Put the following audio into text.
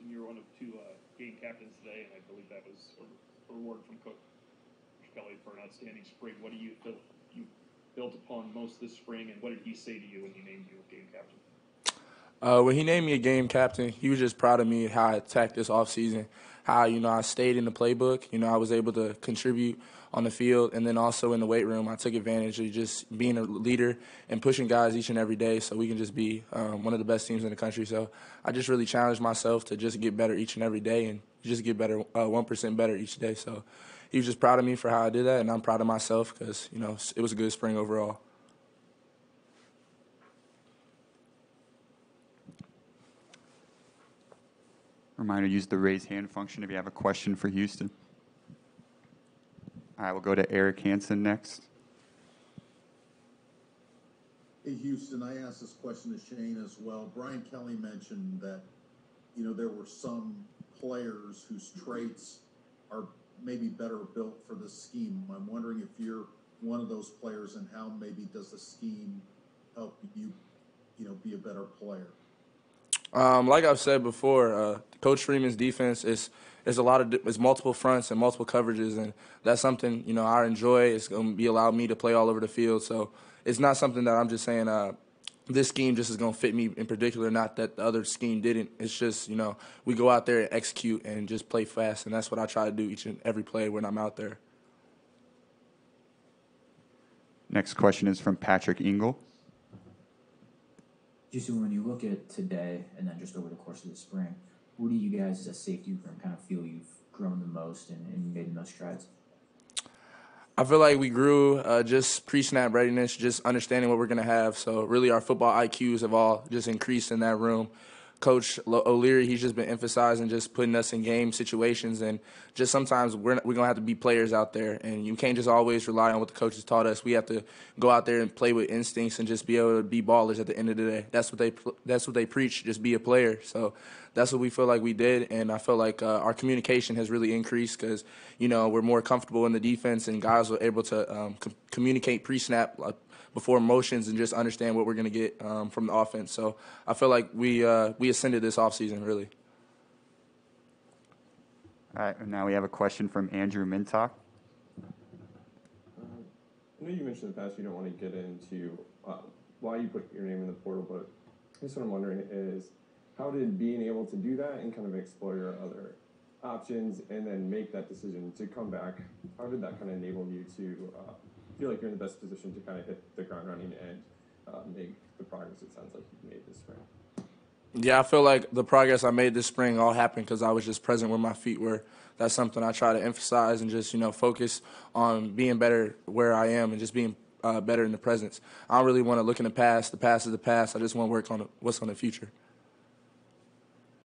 Houston, you were one of two game captains today, and I believe that was a reward from Coach Kelly for an outstanding spring. What do you feel you built upon most this spring, and what did he say to you when he named you a game captain? When he named me a game captain, he was just proud of me how I attacked this offseason, how, I stayed in the playbook. I was able to contribute on the field, and then also in the weight room, I took advantage of just being a leader and pushing guys each and every day so we can just be one of the best teams in the country. So I just really challenged myself to just get better each and every day and just get better, 1% better each day. So he was just proud of me for how I did that, and I'm proud of myself because, it was a good spring overall. Reminder, use the raise hand function if you have a question for Houston. All right, we'll go to Eric Hansen next. Hey, Houston, I asked this question to Shane as well. Brian Kelly mentioned that, there were some players whose traits are maybe better built for the scheme. I'm wondering if you're one of those players, and how maybe does the scheme help you, be a better player? Like I've said before, Coach Freeman's defense is it's multiple fronts and multiple coverages, and that's something I enjoy. It's going to be allowed me to play all over the field, so it's not something that I'm just saying this scheme just is going to fit me in particular. Not that the other scheme didn't. It's just we go out there and execute and just play fast, and that's what I try to do each and every play when I'm out there. Next question is from Patrick Engel. Houston, when you look at today and then just over the course of the spring, who do you guys as a safety room kind of feel you've grown the most and made the most strides? I feel like we grew just pre-snap readiness, just understanding what we're going to have. So really our football IQs have all just increased in that room. Coach O'Leary, he's just been emphasizing just putting us in game situations, and just sometimes we're going to have to be players out there, and you can't just always rely on what the coaches taught us. We have to go out there and play with instincts and just be able to be ballers at the end of the day. That's what they preach, just be a player. So that's what we feel like we did, and I feel like our communication has really increased because, we're more comfortable in the defense, and guys were able to communicate pre-snap before motions and just understand what we're going to get from the offense. So I feel like we ascended this offseason, really. All right, and now we have a question from Andrew Mintock. I know you mentioned in the past you don't want to get into why you put your name in the portal, but I guess what I'm wondering is how did being able to do that and kind of explore your other options and then make that decision to come back, how did that kind of enable you to feel like you're in the best position to kind of hit the ground running and make the progress it sounds like you've made this spring? Yeah, I feel like the progress I made this spring all happened because I was just present where my feet were. That's something I try to emphasize and just, focus on being better where I am and just being better in the presence. I don't really want to look in the past. The past is the past. I just want to work on what's on the future.